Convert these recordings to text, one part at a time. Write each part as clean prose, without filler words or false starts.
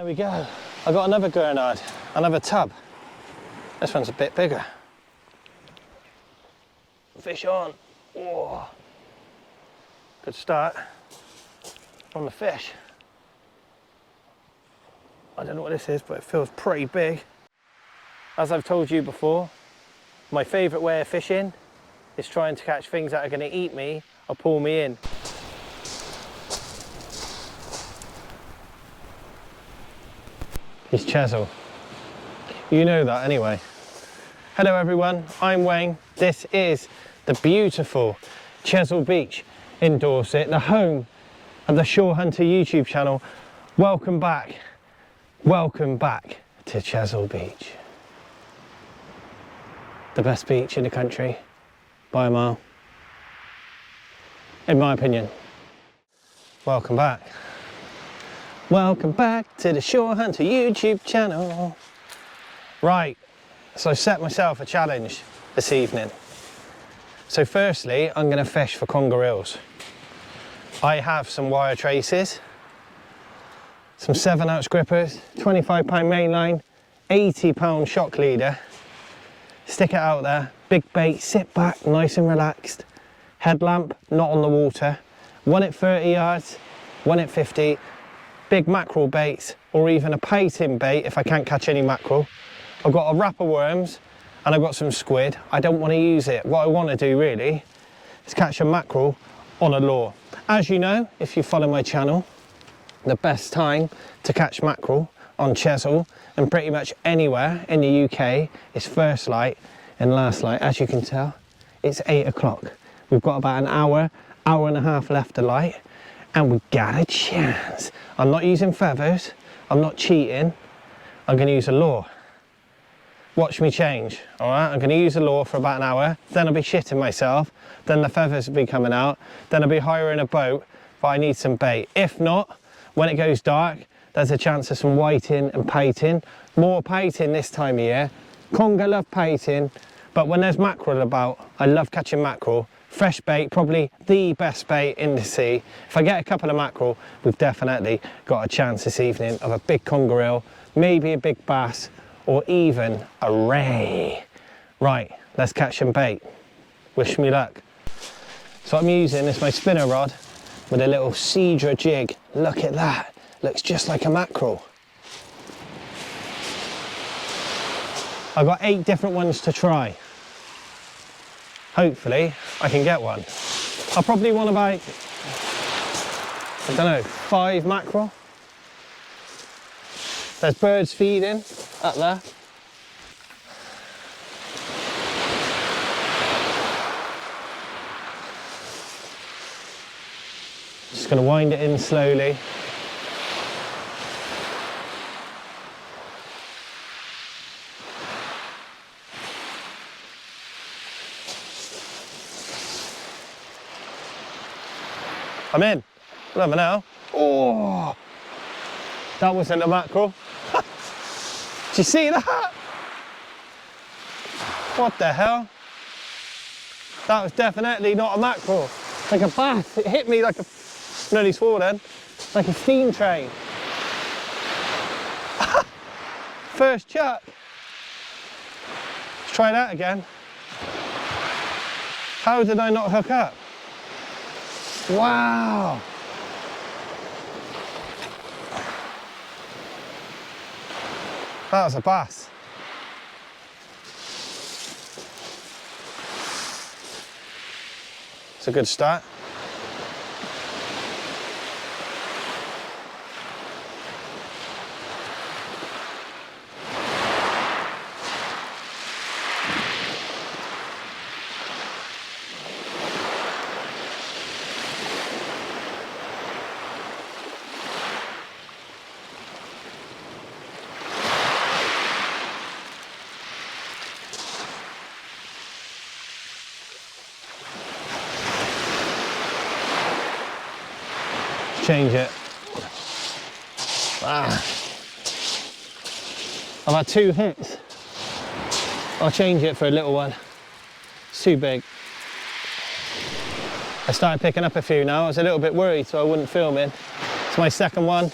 we go. I got another gurnard, another tub. This one's a bit bigger. Fish on. Oh, good start on the fish. I don't know what this is, but it feels pretty big. As I've told you before, my favourite way of fishing is trying to catch things that are going to eat me or pull me in. He's Chesil. You know that anyway. Hello everyone, I'm Wayne. This is the beautiful Chesil Beach in Dorset, the home of the Shore Hunter YouTube channel. Welcome back to Chesil Beach. The best beach in the country by a mile, in my opinion. Welcome back. Welcome back to the Shore Hunter YouTube channel. Right, so I set myself a challenge this evening. So firstly, I'm going to fish for conger eels. I have some wire traces, some 7-ounce grippers, 25 pound mainline, 80 pound shock leader. Stick it out there, big bait, sit back, nice and relaxed. Headlamp, not on the water. One at 30 yards, one at 50. Big mackerel baits, or even a painting bait if I can't catch any mackerel. I've got a wrap of worms and I've got some squid. I don't want to use it. What I want to do really is catch a mackerel on a lure. As you know, if you follow my channel, the best time to catch mackerel on Chesil and pretty much anywhere in the UK is first light and last light. As you can tell, it's 8 o'clock. We've got about an hour and a half left of light, and we got a chance. I'm not using feathers, I'm not cheating, I'm going to use a lure. Watch me change, all right? I'm going to use a lure for about an hour, then I'll be shitting myself, then the feathers will be coming out, then I'll be hiring a boat, but I need some bait. If not, when it goes dark, there's a chance of some whiting and painting. More painting this time of year. Conger love painting, but when there's mackerel about, I love catching mackerel. Fresh bait, probably the best bait in the sea. If I get a couple of mackerel, we've definitely got a chance this evening of a big conger eel, maybe a big bass, or even a ray. Right, let's catch some bait. Wish me luck. So what I'm using is my spinner rod with a little cedra jig. Look at that, looks just like a mackerel. I've got 8 different ones to try. Hopefully I can get one. I'll probably want about, I don't know, 5 mackerel. There's birds feeding up there. Just going to wind it in slowly. I'm in. Love it now. Oh, that wasn't a mackerel. Did you see that? What the hell? That was definitely not a mackerel. Like a bass. It hit me like a, nearly swore then, like a steam train. First chuck. Let's try that again. How did I not hook up? Wow. That was a bass. It's a good start. Change it. I've had 2 hits. I'll change it for a little one. It's too big. I started picking up a few now. I was a little bit worried so I wouldn't film it. It's my second one.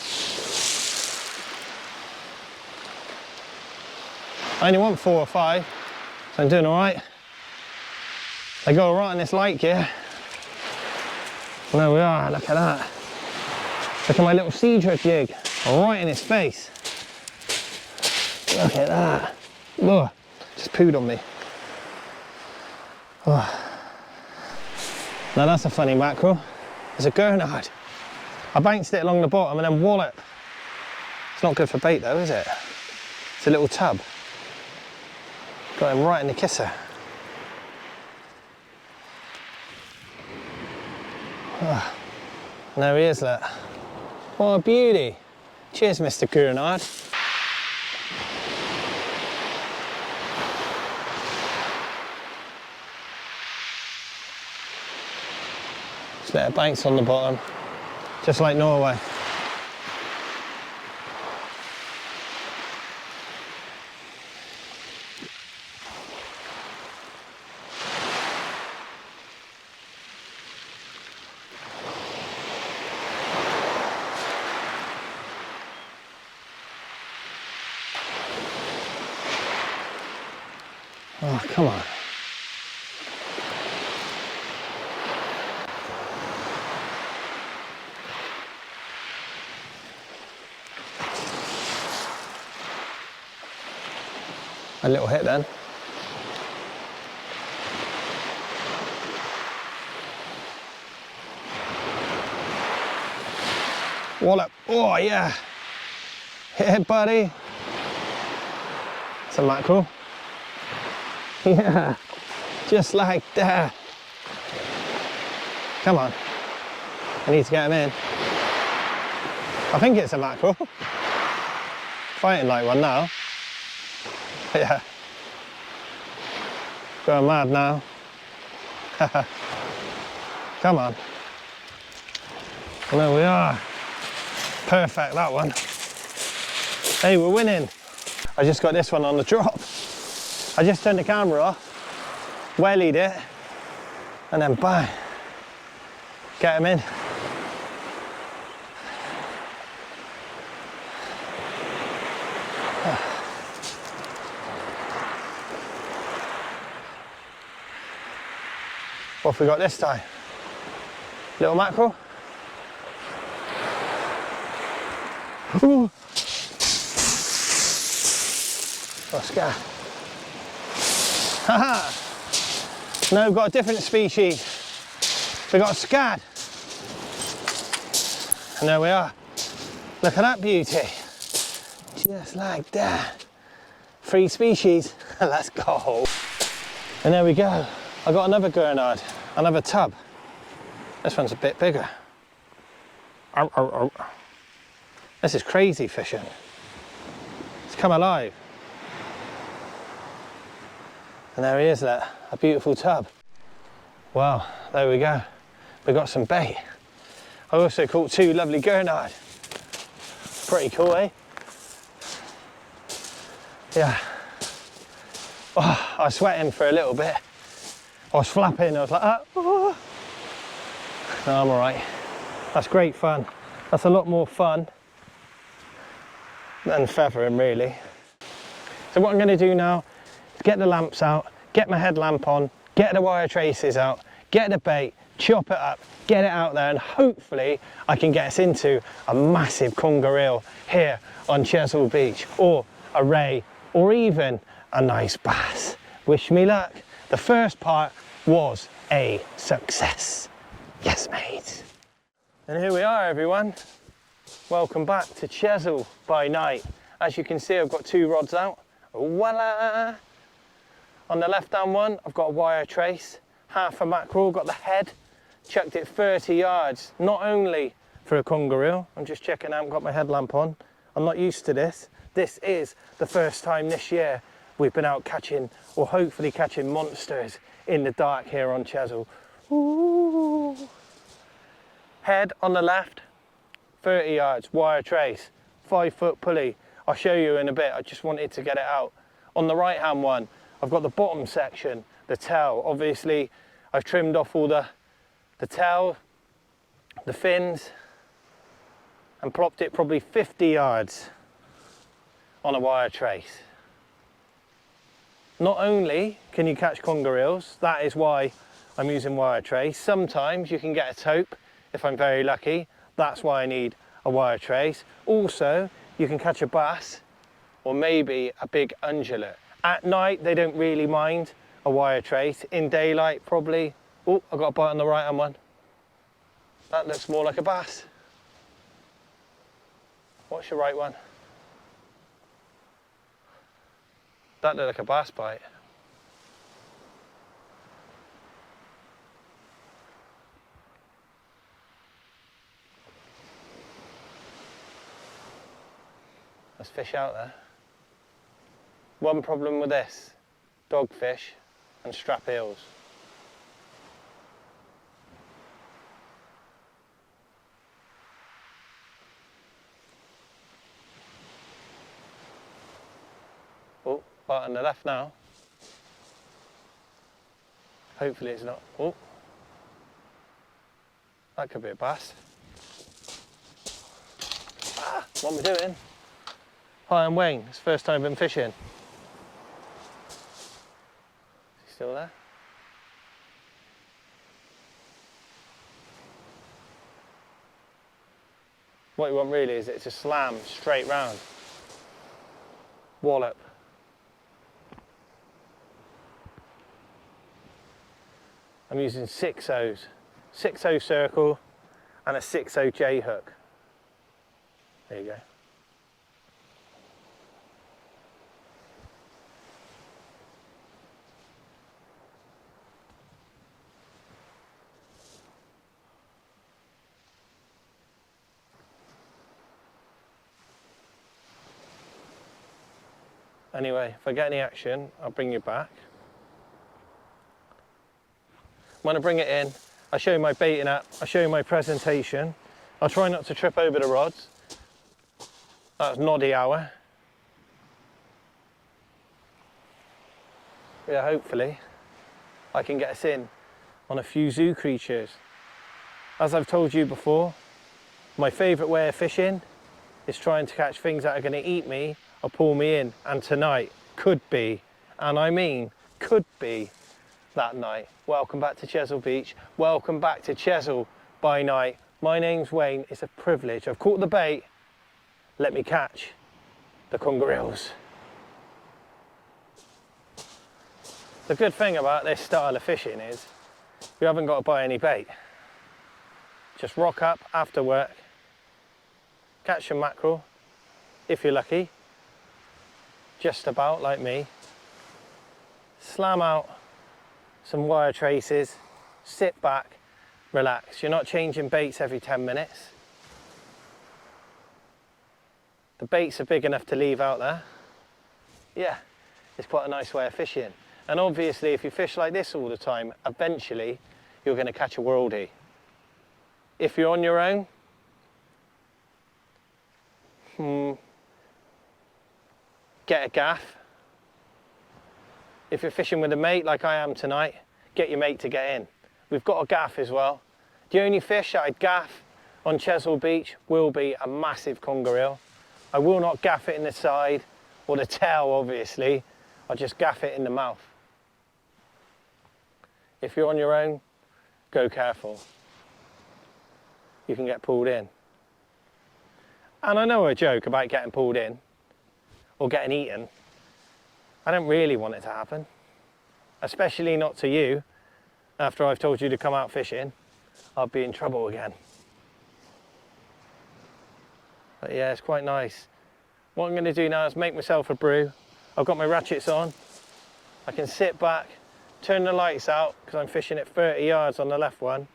I only want 4 or 5, so I'm doing all right. They go all right in this light gear. And there we are, look at that. Look at my little cedar jig, right in his face. Look at that. Ugh, just pooed on me. Oh. Now that's a funny mackerel. It's a gurnard. I bounced it along the bottom and then wallop. It's not good for bait though, is it? It's a little tub. Got him right in the kisser. Oh. And there he is, look. What a beauty. Cheers, Mr. Gurnard. Just let it bounce on the bottom, just like Norway. Oh, come on. A little hit then. Wallop. Oh yeah. Hit it, buddy. It's a mackerel. Yeah. Just like that. Come on. I need to get him in. I think it's a mackerel. Fighting like one now. Yeah. Going mad now. Come on. And there we are. Perfect, that one. Hey, we're winning. I just got this one on the drop. I just turned the camera off, wellied it, and then bang. Get him in. What have we got this time? Little mackerel. Ooh. Oh, scar. Haha. No, we've got a different species. We've got a scad. And there we are. Look at that beauty. Just like that. 3 species. Let's go. And there we go. I got another gurnard, another tub. This one's a bit bigger. Ow, ow, ow. This is crazy fishing. It's come alive. And there he is, look, a beautiful tub. Well, there we go. We got some bait. I also caught 2 lovely gurnard. Pretty cool, eh? Yeah. Oh, I was sweating for a little bit. I was flapping, I was like, oh. No, I'm all right. That's great fun. That's a lot more fun than feathering, really. So what I'm going to do now is get the lamps out, get my headlamp on, get the wire traces out, get the bait, chop it up, get it out there, and hopefully I can get us into a massive conger eel here on Chesil Beach, or a ray, or even a nice bass. Wish me luck. The first part was a success. Yes, mate. And here we are, everyone. Welcome back to Chesil by night. As you can see, I've got 2 rods out. Voila! On the left-hand one, I've got a wire trace, half a mackerel, got the head, chucked it 30 yards, not only for a conger eel. I'm just checking I haven't got my headlamp on. I'm not used to this. This is the first time this year we've been out catching, or hopefully catching, monsters in the dark here on Chesil. Ooh. Head on the left, 30 yards, wire trace, 5-foot pulley. I'll show you in a bit, I just wanted to get it out. On the right hand one, I've got the bottom section, the tail. Obviously, I've trimmed off all the tail, the fins, and plopped it probably 50 yards on a wire trace. Not only can you catch conger eels, that is why I'm using wire trace. Sometimes you can get a taupe if I'm very lucky. That's why I need a wire trace. Also, you can catch a bass or maybe a big ungulate. At night, they don't really mind a wire trace. In daylight, probably. Oh, I got a bite on the right hand one. That looks more like a bass. What's your right one? That looked like a bass bite. There's fish out there. One problem with this, dogfish and strap eels. Oh, bite on the left now. Hopefully it's not. Oh, that could be a bass. Ah, what am I doing? Hi, I'm Wayne. It's the first time I've been fishing. Is he still there? What you want really is it to slam straight round. Wallop. I'm using 6/0s. 6/0 circle and a 6/0 J hook. There you go. Anyway, if I get any action, I'll bring you back. When I bring it in, I show you my baiting up, I show you my presentation. I'll try not to trip over the rods. That's noddy hour. Yeah, hopefully I can get us in on a few zoo creatures. As I've told you before, my favourite way of fishing is trying to catch things that are going to eat me or pull me in, and tonight could be, and I mean could be, that night. Welcome back to Chesil Beach. Welcome back to Chesil by night. My name's Wayne. It's a privilege. I've caught the bait. Let me catch the conger eels. The good thing about this style of fishing is you haven't got to buy any bait. Just rock up after work, catch some mackerel, if you're lucky, just about like me, slam out some wire traces, sit back, relax. You're not changing baits every 10 minutes. The baits are big enough to leave out there. Yeah, it's quite a nice way of fishing. And obviously if you fish like this all the time, eventually you're going to catch a worldie. If you're on your own, get a gaff. If you're fishing with a mate like I am tonight, get your mate to get in. We've got a gaff as well. The only fish that I'd gaff on Chesil Beach will be a massive conger eel. I will not gaff it in the side or the tail, obviously. I'll just gaff it in the mouth. If you're on your own, go careful. You can get pulled in. And I know a joke about getting pulled in or getting eaten. I don't really want it to happen, especially not to you. After I've told you to come out fishing, I'll be in trouble again. But yeah, it's quite nice. What I'm going to do now is make myself a brew. I've got my ratchets on. I can sit back, turn the lights out because I'm fishing at 30 yards on the left one.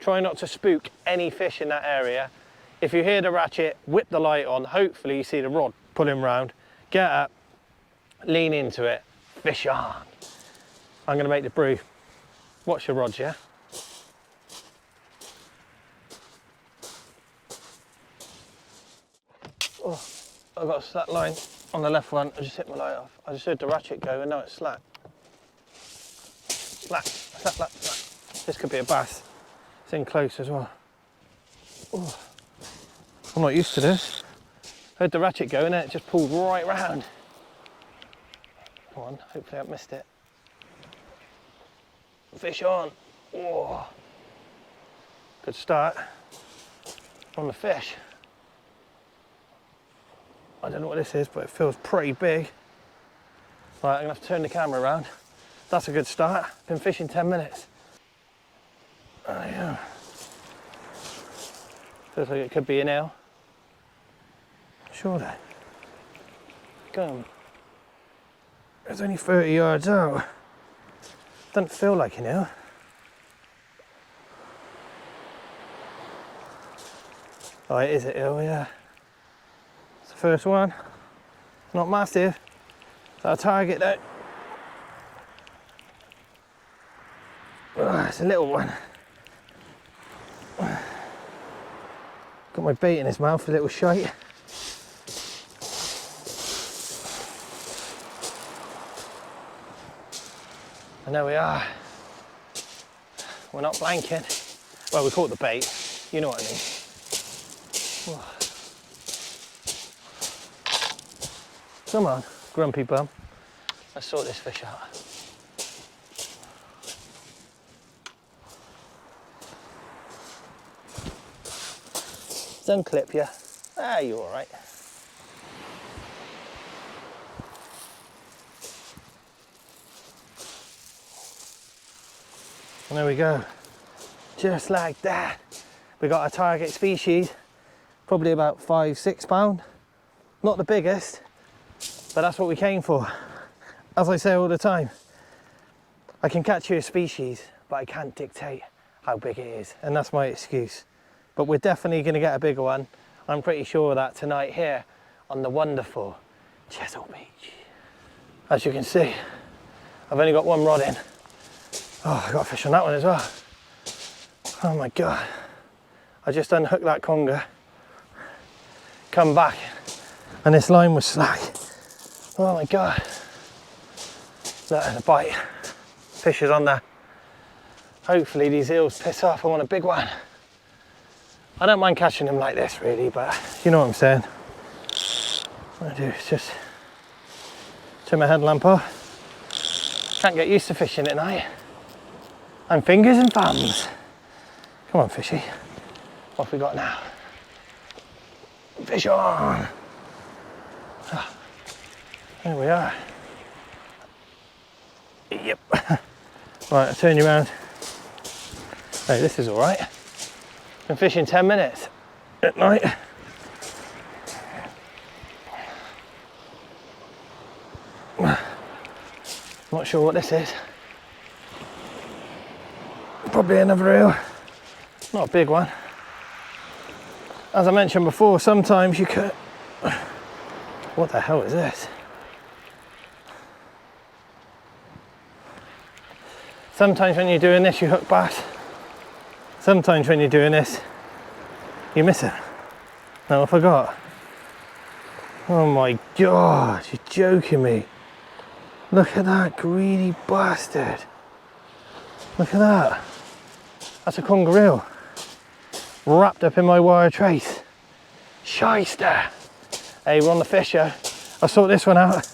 Try not to spook any fish in that area. If you hear the ratchet, whip the light on. Hopefully you see the rod pulling round. Get up, lean into it, fish on. I'm going to make the brew. Watch your rods, yeah? Oh, I've got a slack line on the left one. I just hit my light off. I just heard the ratchet go and now it's slack. Slack, slack, slack, slack. This could be a bass. It's in close as well. Oh, I'm not used to this. Heard the ratchet go and then it just pulled right round. Come on, hopefully I've missed it. Fish on. Whoa. Good start on the fish. I don't know what this is, but it feels pretty big. Right, I'm gonna have to turn the camera around. That's a good start. Been fishing 10 minutes. Oh yeah. Feels like it could be an eel. Surely. Come. It's only 30 yards out. Doesn't feel like an eel. Oh, it is an eel, yeah. It's the first one. Not massive. It's our target though. Oh, it's a little one. Got my bait in his mouth, a little shite. And there we are. We're not blanking. Well, we caught the bait, you know what I mean. Whoa. Come on, grumpy bum. Let's sort this fish out. Don't clip you. Ah, you're all right. And there we go. Just like that. We got our target species, probably about 5-6 pound. Not the biggest, but that's what we came for. As I say all the time, I can catch you a species, but I can't dictate how big it is, and that's my excuse. But we're definitely going to get a bigger one. I'm pretty sure that tonight here on the wonderful Chesil Beach. As you can see, I've only got one rod in. Oh, I got a fish on that one as well. Oh my God. I just unhooked that conger, come back, and this line was slack. Oh my God. There's a bite. Fish is on there. Hopefully these eels piss off. I want a big one. I don't mind catching them like this really, but you know what I'm saying. What I do is just turn my headlamp off. Can't get used to fishing at night. And fingers and thumbs. Come on, fishy. What have we got now? Fish on. Ah, there we are. Yep. Right, I'll turn you around. Hey, this is all right. Been fishing 10 minutes at night. Not sure what this is. Probably another eel. Not a big one. As I mentioned before, sometimes you could... What the hell is this? Sometimes when you're doing this, you hook bass. Sometimes when you're doing this, you miss it. No, I forgot. Oh my God, you're joking me. Look at that greedy bastard. Look at that. That's a conger eel. Wrapped up in my wire trace. Shyster. Hey, we're on the fisher. I'll sort this one out.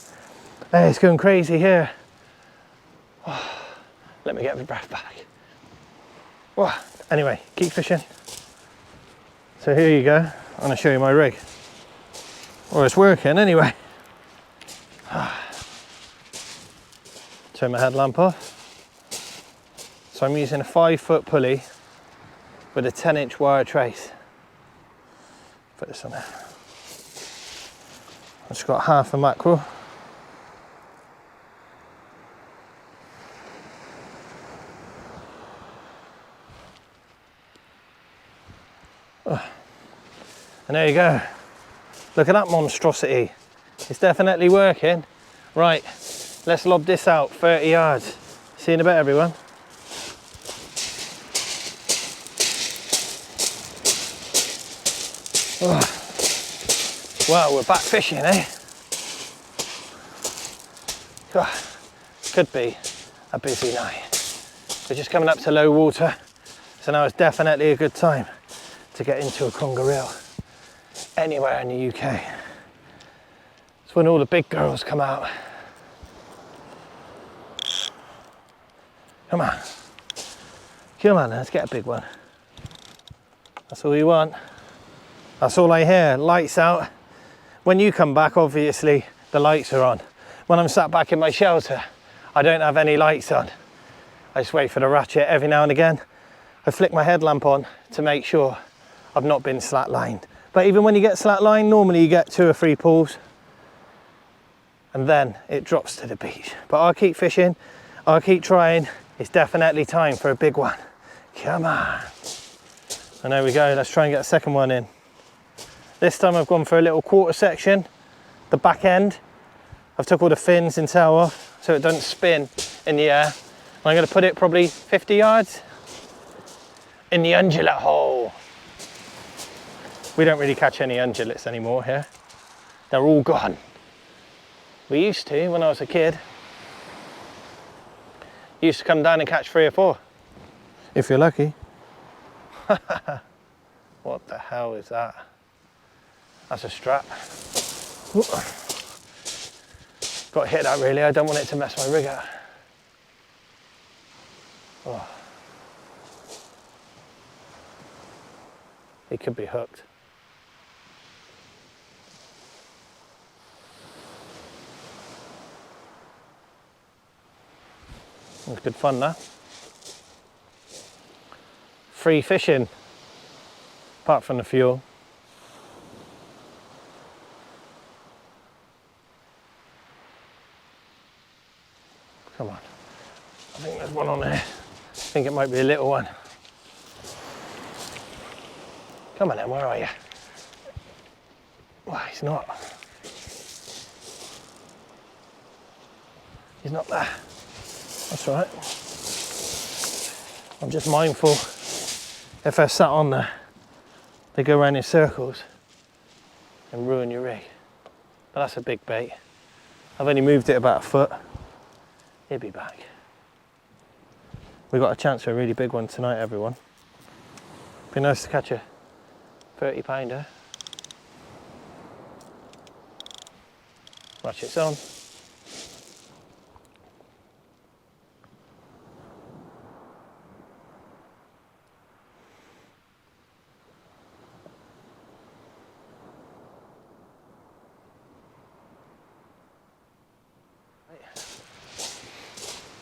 Hey, it's going crazy here. Oh, let me get my breath back. Whoa. Anyway, keep fishing. So here you go. I'm going to show you my rig. Well, it's working anyway. Turn my headlamp off. So I'm using a 5-foot pulley with a 10-inch wire trace. Put this on there. I've just got half a mackerel. And there you go. Look at that monstrosity. It's definitely working. Right, let's lob this out 30 yards. See you in a bit, everyone. Oh. Well, we're back fishing, eh? Oh, could be a busy night. We're just coming up to low water, so now it's definitely a good time to get into a conger eel anywhere in the UK. It's when all the big girls come out. Come on. Come on, let's get a big one. That's all you want. That's all I hear, lights out. When you come back, obviously, the lights are on. When I'm sat back in my shelter, I don't have any lights on. I just wait for the ratchet every now and again. I flick my headlamp on to make sure I've not been slack-lined. But even when you get slack-lined, normally you get 2 or 3 pulls and then it drops to the beach. But I'll keep fishing, I'll keep trying. It's definitely time for a big one. Come on. And there we go, let's try and get a second one in. This time I've gone for a little quarter section, the back end. I've took all the fins and tail off so it doesn't spin in the air. I'm going to put it probably 50 yards in the undulate hole. We don't really catch any undulates anymore here. They're all gone. We used to when I was a kid. Used to come down and catch 3 or 4. If you're lucky. What the hell is that? That's a strap. Ooh. Got to hit that really, I don't want it to mess my rig up. Oh. It could be hooked. It was good fun, that. Free fishing, apart from the fuel. Come on. I think there's one on there. I think it might be a little one. Come on then, where are you? Well, he's not. He's not there. That's all right. I'm just mindful if they're sat on there, they go around in circles and ruin your rig. But that's a big bait. I've only moved it about a foot. He'll be back. We got a chance for a really big one tonight, everyone. Be nice to catch a 30-pounder. Ratchet's on.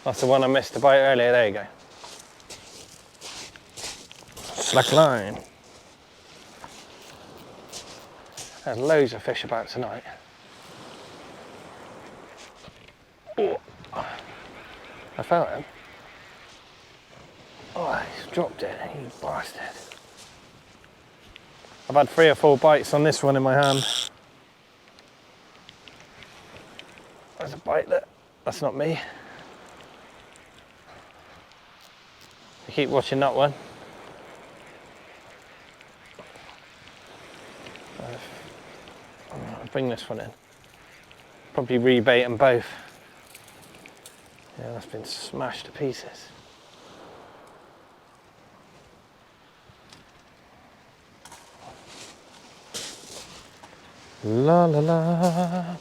That's the one I missed the bite earlier, there you go. Slack line. There's loads of fish about tonight. Oh, I felt him. Oh, he's dropped it, you bastard. I've had 3 or 4 bites on this one in my hand. There's a bite there, that's not me. I keep watching that one. I'll bring this one in. Probably rebait them both. Yeah, that's been smashed to pieces. La la la.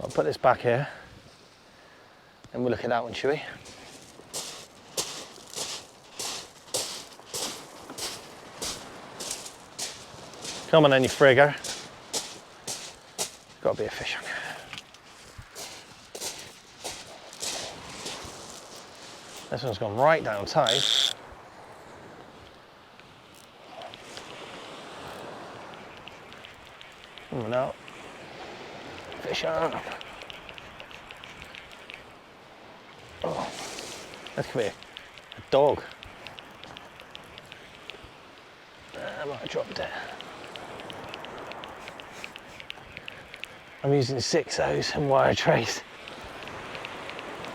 I'll put this back here. And we'll look at that one, shall we? Come on then, you frigger. Got to be a fish on here. This one's gone right down tight. Coming out. Fish on. Oh, that could be a dog. I might have dropped it. I'm using 6/0s and wire trace.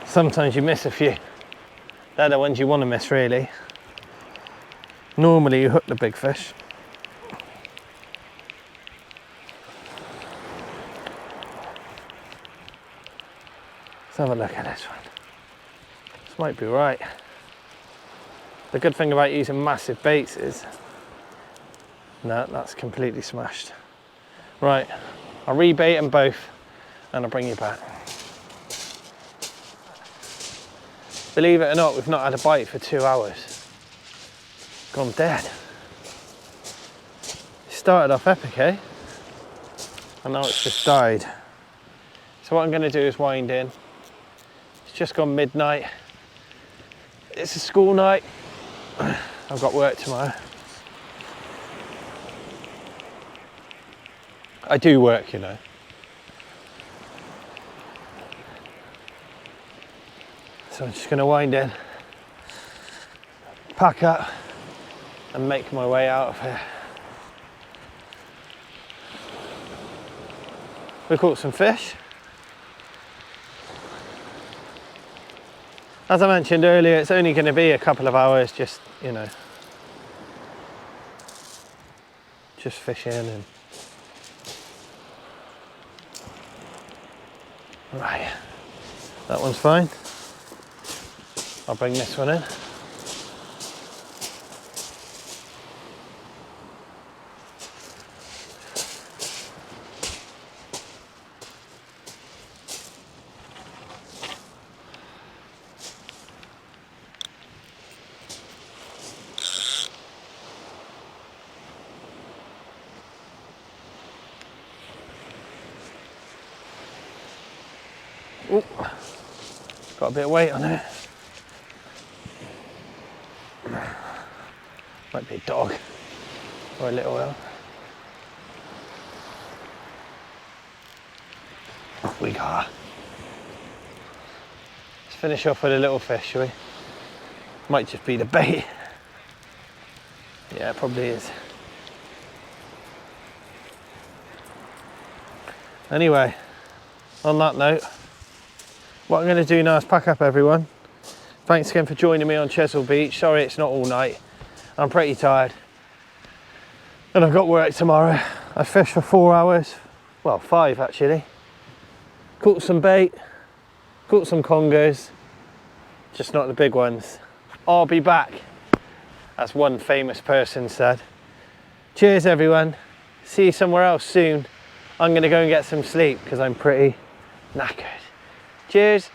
Sometimes you miss a few. They're the ones you want to miss, really. Normally you hook the big fish. Let's have a look at this one. This might be right. The good thing about using massive baits is, no, that's completely smashed. Right, I'll rebait them both and I'll bring you back. Believe it or not, we've not had a bite for 2 hours. Gone dead. It started off epic, eh? And now it's just died. So what I'm going to do is wind in. It's just gone midnight. It's a school night. I've got work tomorrow. I do work, you know. So I'm just going to wind in, pack up and make my way out of here. We caught some fish. As I mentioned earlier, it's only going to be a couple of hours, just, you know, just fishing and... Right, that one's fine. I'll bring this one in. Ooh, got a bit of weight on it. Might be a dog or a little whale. Off we go. Let's finish off with a little fish, shall we? Might just be the bait. Yeah, it probably is. Anyway, on that note, what I'm going to do now is pack up, everyone. Thanks again for joining me on Chesil Beach. Sorry it's not all night. I'm pretty tired. And I've got work tomorrow. I fished for 4 hours. Well, 5 actually. Caught some bait. Caught some congers. Just not the big ones. I'll be back, as one famous person said. Cheers everyone. See you somewhere else soon. I'm going to go and get some sleep because I'm pretty knackered. Cheers.